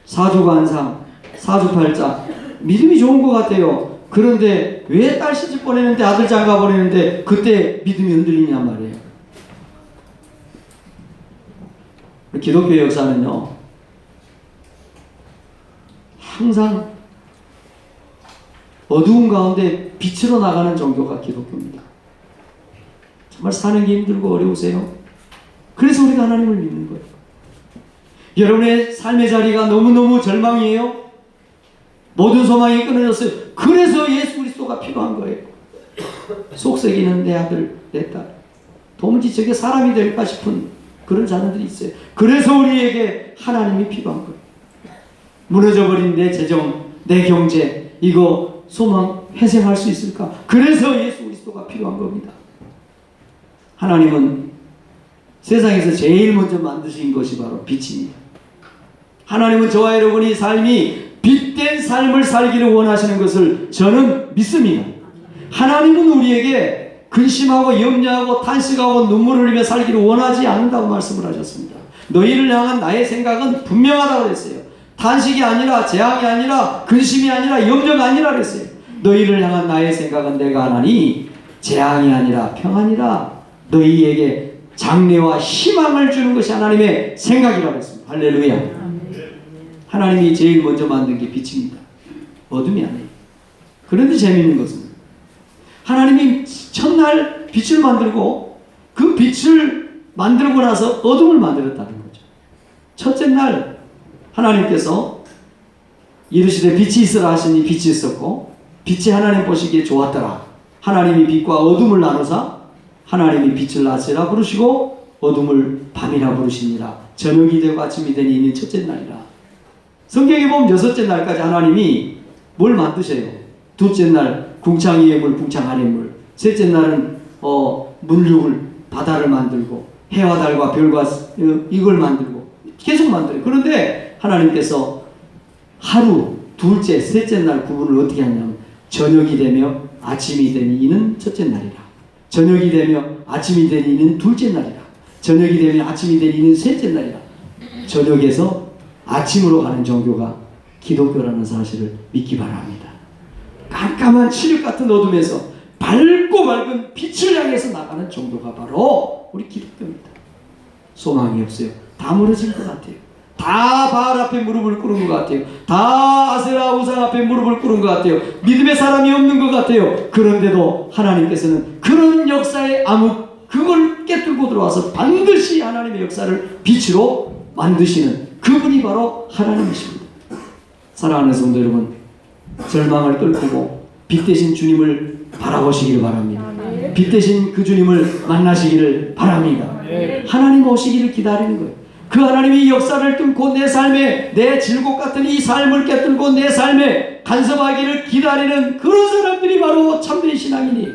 사주관상, 사주팔자, 믿음이 좋은 것 같아요. 그런데 왜 딸 시집 보내는데, 아들 장가 보내는데 그때 믿음이 흔들리냐 말이에요. 기독교 역사는요, 항상 어두운 가운데 빛으로 나가는 종교가 기독교입니다. 정말 사는 게 힘들고 어려우세요? 그래서 우리가 하나님을 믿는 거예요. 여러분의 삶의 자리가 너무너무 절망이에요? 모든 소망이 끊어졌어요. 그래서 예수 그리스도가 필요한 거예요. 속썩이는 내 아들, 내 딸, 도무지 저게 사람이 될까 싶은 그런 자녀들이 있어요. 그래서 우리에게 하나님이 필요한 거예요. 무너져버린 내 재정, 내 경제, 이거 소망 회생할 수 있을까? 그래서 예수 그리스도가 필요한 겁니다. 하나님은 세상에서 제일 먼저 만드신 것이 바로 빛입니다. 하나님은 저와 여러분이 삶이 빛된 삶을 살기를 원하시는 것을 저는 믿습니다. 하나님은 우리에게 근심하고 염려하고 탄식하고 눈물을 흘리며 살기를 원하지 않는다고 말씀을 하셨습니다. 너희를 향한 나의 생각은 분명하다고 그랬어요. 탄식이 아니라, 재앙이 아니라, 근심이 아니라, 염려가 아니라 그랬어요. 너희를 향한 나의 생각은 내가 하나니 재앙이 아니라 평안이라, 너희에게 장래와 희망을 주는 것이 하나님의 생각이라고 했습니다. 할렐루야. 하나님이 제일 먼저 만든 게 빛입니다. 어둠이 아니에요. 그런데 재미있는 것은 하나님이 첫날 빛을 만들고 그 빛을 만들고 나서 어둠을 만들었다는 거죠. 첫째 날 하나님께서 이르시되 빛이 있으라 하시니 빛이 있었고, 빛이 하나님 보시기에 좋았더라. 하나님이 빛과 어둠을 나누사 하나님이 빛을 낮이라 부르시고 어둠을 밤이라 부르시니라. 저녁이 되고 아침이 되니 이는 첫째 날이라. 성경에 보면 여섯째 날까지 하나님이 뭘 만드셔요? 둘째 날 궁창 위의 물, 궁창 아래 물. 셋째 날은 물육을, 바다를 만들고 해와 달과 별과 이걸 만들고 계속 만들어요. 그런데 하나님께서 하루, 둘째, 셋째 날 구분을 어떻게 하냐면 저녁이 되며 아침이 되니 이는 첫째 날이라. 저녁이 되며 아침이 되니 이는 둘째 날이라. 저녁이 되며 아침이 되니 이는 셋째 날이라. 저녁에서 아침으로 가는 종교가 기독교라는 사실을 믿기 바랍니다. 깜깜한 칠흑 같은 어둠에서 밝고 밝은 빛을 향해서 나가는 종교가 바로 우리 기독교입니다. 소망이 없어요. 다 무너진 것 같아요. 다 바알 앞에 무릎을 꿇은 것 같아요. 다 아세라 우상 앞에 무릎을 꿇은 것 같아요. 믿음의 사람이 없는 것 같아요. 그런데도 하나님께서는 그런 역사의 암흑, 그걸 깨뚫고 들어와서 반드시 하나님의 역사를 빛으로 만드시는 그분이 바로 하나님이십니다. 사랑하는 성도 여러분, 절망을 뚫고 빛 대신 주님을 바라보시기를 바랍니다. 빛 대신 그 주님을 만나시기를 바랍니다. 하나님 오시기를 기다리는 거예요. 그 하나님이 역사를 뚫고 내 삶에, 내 질곡 같은 이 삶을 깨뚫고 내 삶에 간섭하기를 기다리는 그런 사람들이 바로 참된 신앙이니,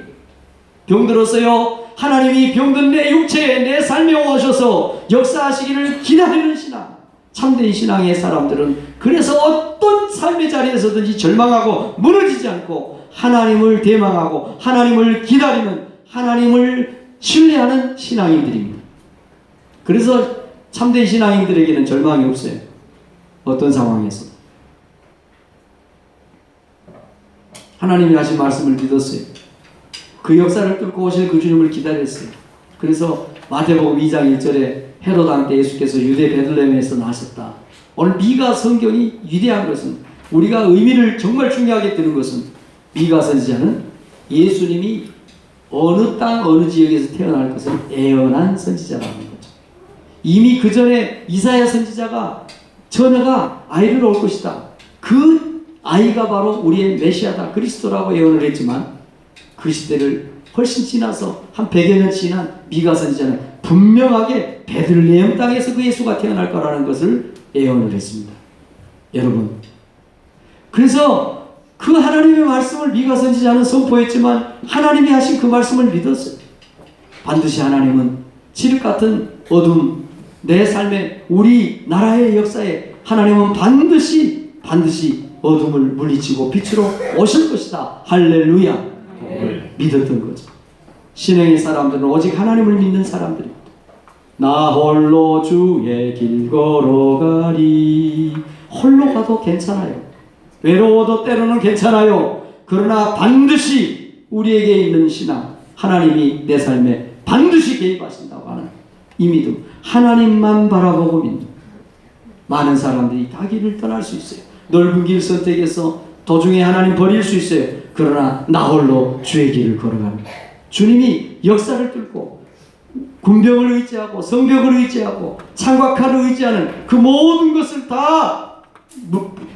병들었어요. 하나님이 병든 내 육체에, 내 삶에 오셔서 역사하시기를 기다리는 신앙, 참된 신앙의 사람들은 그래서 어떤 삶의 자리에서든지 절망하고 무너지지 않고 하나님을 대망하고 하나님을 기다리는, 하나님을 신뢰하는 신앙인들입니다. 그래서 참된 신앙인들에게는 절망이 없어요. 어떤 상황에서 하나님이 하신 말씀을 믿었어요. 그 역사를 뚫고 오실 그 주님을 기다렸어요. 그래서 마태복음 2장 1절에 헤롯 왕 때 예수께서 유대 베들레헴에서 나셨다. 오늘 미가 성경이 위대한 것은, 우리가 의미를 정말 중요하게 드는 것은, 미가 선지자는 예수님이 어느 땅 어느 지역에서 태어날 것을 예언한 선지자라는 거죠. 이미 그 전에 이사야 선지자가 처녀가 아이를 낳을 것이다, 그 아이가 바로 우리의 메시아다, 그리스도라고 예언을 했지만 그 시대를 훨씬 지나서 한 100여 년 지난 미가 선지자는 분명하게 베들레헴 땅에서 그 예수가 태어날 거라는 것을 예언을 했습니다. 여러분, 그래서 그 하나님의 말씀을 미가 선지자는 선포했지만 하나님이 하신 그 말씀을 믿었어요. 반드시 하나님은 칠흑 같은 어둠, 내 삶의, 우리 나라의 역사에 하나님은 반드시 어둠을 물리치고 빛으로 오실 것이다. 할렐루야. 믿었던 거죠. 신앙의 사람들은 오직 하나님을 믿는 사람들입니다. 나 홀로 주의 길 걸어가리. 홀로 가도 괜찮아요. 외로워도 때로는 괜찮아요. 그러나 반드시 우리에게 있는 신앙, 하나님이 내 삶에 반드시 개입하신다고 하는 이 믿음, 하나님만 바라보고 믿는 많은 사람들이 다 길을 떠날 수 있어요. 넓은 길 선택해서 도중에 하나님 버릴 수 있어요. 그러나 나 홀로 주의 길을 걸어갑니다. 주님이 역사를 뚫고 군병을 의지하고 성벽을 의지하고 창곽칼을 의지하는 그 모든 것을 다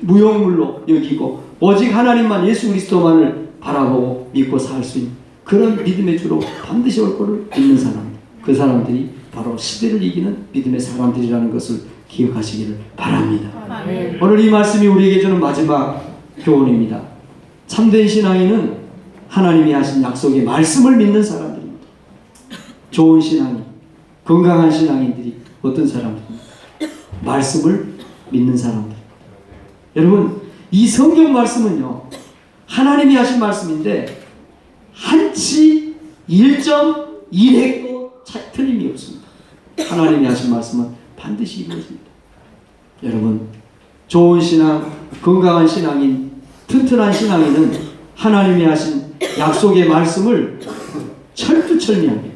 무용물로 여기고 오직 하나님만, 예수 그리스도만을 바라보고 믿고 살 수 있는 그런 믿음의 주로 반드시 올 것을 믿는 사람, 그 사람들이 바로 시대를 이기는 믿음의 사람들이라는 것을 기억하시기를 바랍니다. 아멘. 오늘 이 말씀이 우리에게 주는 마지막 교훈입니다. 참된 신앙인은 하나님이 하신 약속의 말씀을 믿는 사람들입니다. 좋은 신앙인, 건강한 신앙인들이 어떤 사람들입니까? 말씀을 믿는 사람들. 여러분, 이 성경 말씀은요, 하나님이 하신 말씀인데 한치 1.1획도 틀림이 없습니다. 하나님이 하신 말씀은 반드시 이루어집니다. 여러분, 좋은 신앙, 건강한 신앙인, 튼튼한 신앙인은 하나님이 하신 약속의 말씀을 철두철미하게,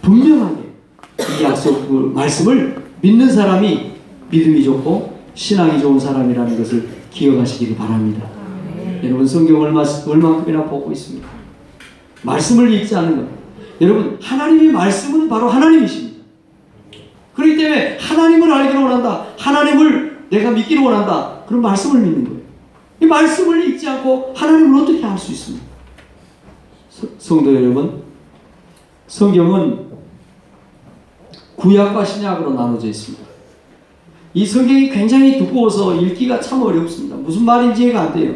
분명하게 이 약속 그 말씀을 믿는 사람이 믿음이 좋고 신앙이 좋은 사람이라는 것을 기억하시기를 바랍니다. 여러분, 성경을 얼마큼이나 보고 있습니다. 말씀을 읽지 않는 것. 여러분, 하나님의 말씀은 바로 하나님이십니다. 그렇기 때문에 하나님을 알기를 원한다, 하나님을 내가 믿기를 원한다, 그런 말씀을 믿는 거예요. 이 말씀을 읽지 않고 하나님을 어떻게 알 수 있습니까? 성도 여러분, 성경은 구약과 신약으로 나눠져 있습니다. 이 성경이 굉장히 두꺼워서 읽기가 참 어렵습니다. 무슨 말인지 이해가 안 돼요.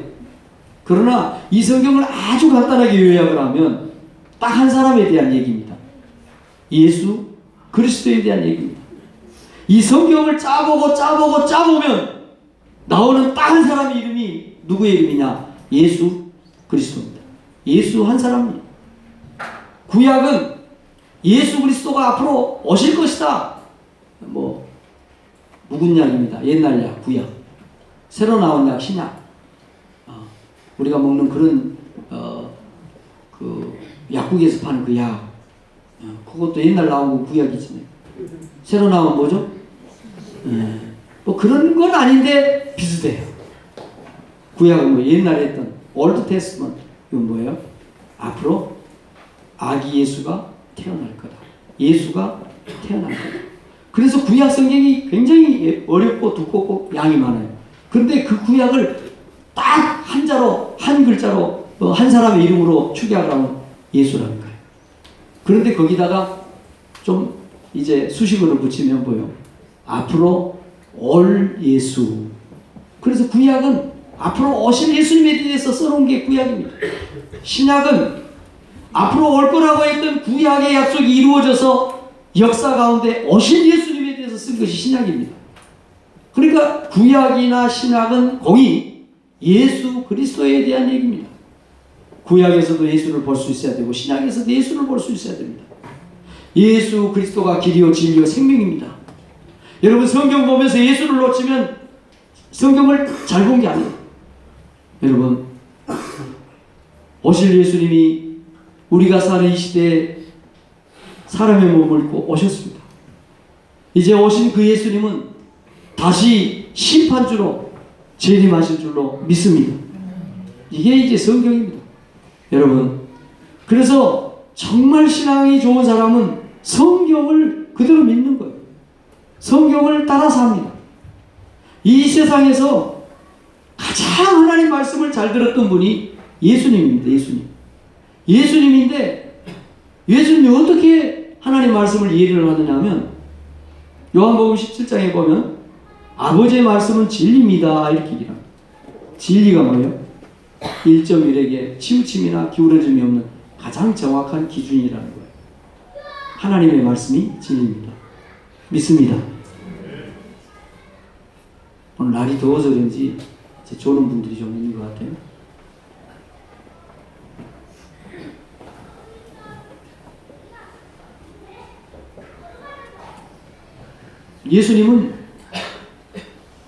그러나 이 성경을 아주 간단하게 요약을 하면 딱 한 사람에 대한 얘기입니다. 예수 그리스도에 대한 얘기입니다. 이 성경을 짜보면 나오는 딱 한 사람의 이름이 누구의 이름이냐? 예수 그리스도입니다. 예수 한 사람입니다. 구약은 예수 그리스도가 앞으로 오실 것이다. 묵은 약입니다. 옛날 약, 구약. 새로 나온 약, 신약. 우리가 먹는 그런 그 약국에서 파는 그 약, 그것도 옛날 나온 거 구약이지. 새로 나온 뭐죠? 뭐 그런 건 아닌데 비슷해요. 구약은 뭐 옛날에 했던 올드 테스트먼트, 이건 뭐예요? 앞으로 아기 예수가 태어날 거다. 예수가 태어날 거다. 그래서 구약 성경이 굉장히 어렵고 두껍고 양이 많아요. 그런데 그 구약을 딱 한자로, 한 글자로, 한 사람의 이름으로 축약을 하면 예수라는 거예요. 그런데 거기다가 좀 이제 수식어를 붙이면 뭐요? 앞으로 올 예수. 그래서 구약은 앞으로 오실 예수님에 대해서 써놓은 게 구약입니다. 신약은 앞으로 올 거라고 했던 구약의 약속이 이루어져서 역사 가운데 오실 예수님에 대해서 쓴 것이 신약입니다. 그러니까 구약이나 신약은 공이 예수 그리스도에 대한 얘기입니다. 구약에서도 예수를 볼 수 있어야 되고 신약에서도 예수를 볼 수 있어야 됩니다. 예수 그리스도가 길이요 진리요 생명입니다. 여러분, 성경 보면서 예수를 놓치면 성경을 잘 본 게 아니에요. 여러분, 오실 예수님이 우리가 사는 이 시대에 사람의 몸을 입고 오셨습니다. 이제 오신 그 예수님은 다시 심판주로 재림하실 줄로 믿습니다. 이게 이제 성경입니다. 여러분, 그래서 정말 신앙이 좋은 사람은 성경을 그대로 믿는 거예요. 성경을 따라서 합니다. 이 세상에서 가장 하나님 말씀을 잘 들었던 분이 예수님입니다. 예수님인데 예수님이 어떻게 하나님 말씀을 이해를 하느냐 하면 요한복음 17장에 보면 아버지의 말씀은 진리입니다 이렇게 얘기합니다. 진리가 뭐예요? 1.1에게 치우침이나 기울어짐이 없는 가장 정확한 기준이라는 거예요. 하나님의 말씀이 진리입니다. 믿습니다. 오늘 날이 더워서 그런지 조는 분들이 좀 있는 것 같아요. 예수님은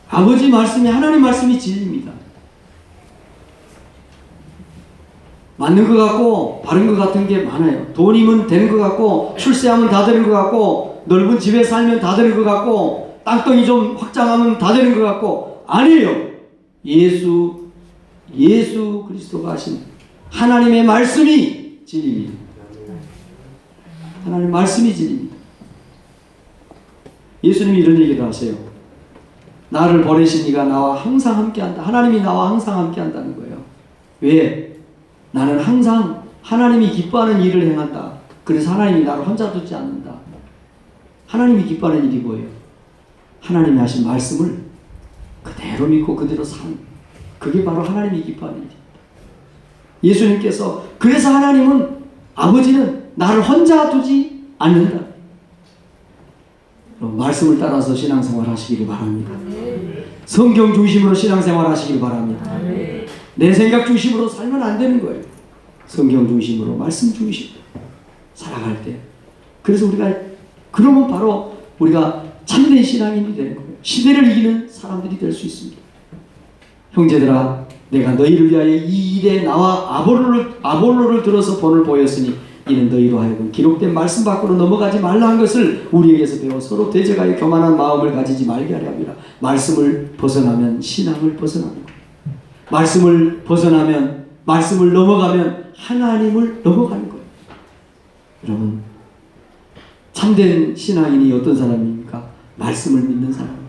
아버지 말씀이 하나님 말씀이 진리입니다. 맞는 것 같고 바른 것 같은 게 많아요. 돈이면 되는 것 같고 출세하면 다 되는 것 같고 넓은 집에 살면 다 되는 것 같고 땅덩이 좀 확장하면 다 되는 것 같고 아니에요. 예수 그리스도가 하신 하나님의 말씀이 진리입니다. 하나님의 말씀이 진리입니다. 예수님이 이런 얘기를 하세요. 나를 보내신 이가 나와 항상 함께한다. 하나님이 나와 항상 함께한다는 거예요. 왜? 나는 항상 하나님이 기뻐하는 일을 행한다. 그래서 하나님이 나를 혼자 두지 않는다. 하나님이 기뻐하는 일이 뭐예요? 하나님이 하신 말씀을 그대로 믿고 그대로 사는, 그게 바로 하나님이 기뻐하는 일입니다. 예수님께서 그래서 하나님은 아버지는 나를 혼자 두지 않는다. 말씀을 따라서 신앙생활 하시기를 바랍니다. 성경 중심으로 신앙생활 하시기를 바랍니다. 내 생각 중심으로 살면 안 되는 거예요. 성경 중심으로, 말씀 중심으로 살아갈 때. 그래서 그러면 바로 우리가 참된 신앙인이 되는 거예요. 시대를 이기는 사람들이 될 수 있습니다. 형제들아, 내가 너희를 위하여 이 일에 나와 아볼로를 들어서 본을 보였으니 이는 너희로 하여금 기록된 말씀 밖으로 넘어가지 말라 한 것을 우리에게서 배워 서로 대적하여 교만한 마음을 가지지 말게 하려 합니다. 말씀을 벗어나면 신앙을 벗어나는 거예요. 말씀을 벗어나면, 말씀을 넘어가면 하나님을 넘어가는 거예요. 여러분, 참된 신앙인이 어떤 사람입니까? 말씀을 믿는 사람입니다.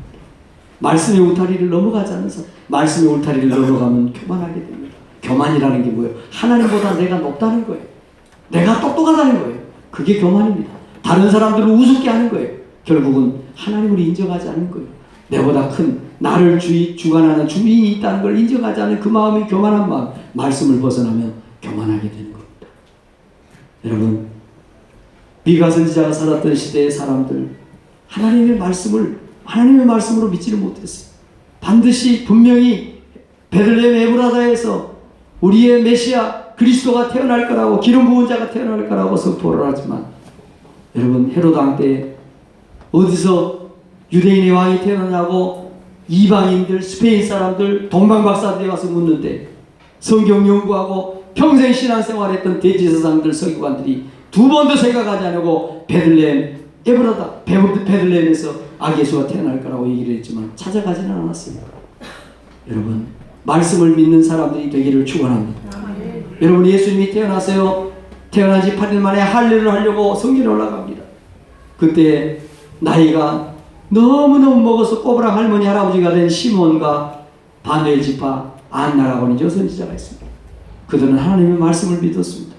말씀의 울타리를 넘어가지 않는 사람. 말씀의 울타리를 넘어가면 교만하게 됩니다. 교만이라는 게 뭐예요? 하나님보다 내가 높다는 거예요. 내가 똑똑하다는 거예요. 그게 교만입니다. 다른 사람들을 우습게 하는 거예요. 결국은 하나님을 인정하지 않는 거예요. 내보다 큰 나를 주관하는 주인이 있다는 걸 인정하지 않는 그 마음이 교만한 마음. 말씀을 벗어나면 교만하게 되는 겁니다. 여러분, 미가 선지자가 살았던 시대의 사람들, 하나님의 말씀으로 믿지를 못했어요. 반드시 분명히 베들레헴 에브라다에서 우리의 메시아 그리스도가 태어날 거라고, 기름 부은 자가 태어날 거라고 선포를 하지만, 여러분, 헤로드 왕 때 어디서 유대인의 왕이 태어나냐고 이방인들, 스페인 사람들, 동방박사들이 와서 묻는데, 성경 연구하고 평생 신앙생활했던 대지사장들, 서기관들이 두 번도 생각하지 않고 베들레헴 에브라다, 베들레헴에서 아기 예수가 태어날 거라고 얘기를 했지만 찾아가지는 않았습니다. 여러분, 말씀을 믿는 사람들이 되기를 축원합니다. 여러분, 예수님이 태어나세요. 태어난 지 8일 만에 할례를 하려고 성전에 올라갑니다. 그때 나이가 너무너무 먹어서 꼬부랑 할머니 할아버지가 된 시몬과 바누엘 지파 안나라고 하는 여선지자가 있습니다. 그들은 하나님의 말씀을 믿었습니다.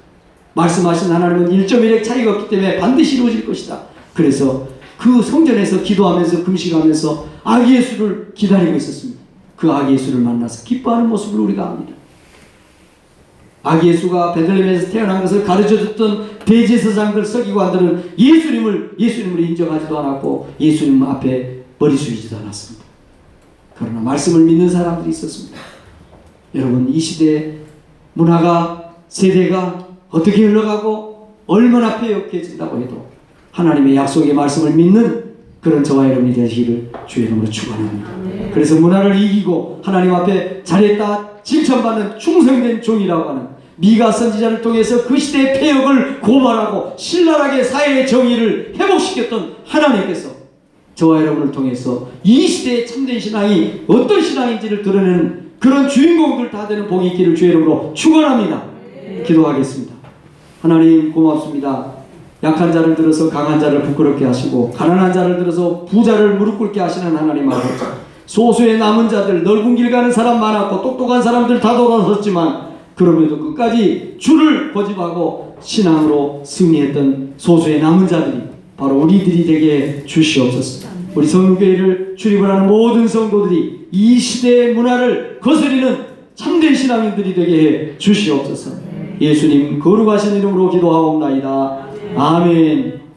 말씀하신 하나님은 1.1의 차이가 없기 때문에 반드시 이루어질 것이다. 그래서 그 성전에서 기도하면서 금식하면서 아기 예수를 기다리고 있었습니다. 그 아기 예수를 만나서 기뻐하는 모습을 우리가 압니다. 아기 예수가 베들레헴에서 태어난 것을 가르쳐줬던 대제사장들, 서기관들은 예수님을 인정하지도 않았고 예수님 앞에 머리 숙이지도 않았습니다. 그러나 말씀을 믿는 사람들이 있었습니다. 여러분, 이 시대 문화가, 세대가 어떻게 흘러가고 얼마나 폐역해진다고 해도 하나님의 약속의 말씀을 믿는 그런 저와 여러분이 되시기를 주의 이름으로 축원합니다. 그래서 문화를 이기고 하나님 앞에 잘했다 칭찬받는 충성된 종이라고 하는 미가 선지자를 통해서 그 시대의 폐역을 고발하고 신랄하게 사회의 정의를 회복시켰던 하나님께서 저와 여러분을 통해서 이 시대의 참된 신앙이 어떤 신앙인지를 드러내는 그런 주인공들 다 되는 복이 있기를 주의 이름으로 축원합니다. 기도하겠습니다. 하나님, 고맙습니다. 약한 자를 들어서 강한 자를 부끄럽게 하시고 가난한 자를 들어서 부자를 무릎 꿇게 하시는 하나님 아버지, 소수의 남은 자들, 넓은 길 가는 사람 많았고 똑똑한 사람들 다 돌아섰지만 그럼에도 끝까지 주를 고집하고 신앙으로 승리했던 소수의 남은 자들이 바로 우리들이 되게 주시옵소서. 우리 성교회를 출입을 하는 모든 성도들이 이 시대의 문화를 거스리는 참된 신앙인들이 되게 해 주시옵소서. 예수님 거룩하신 이름으로 기도하옵나이다. 아멘.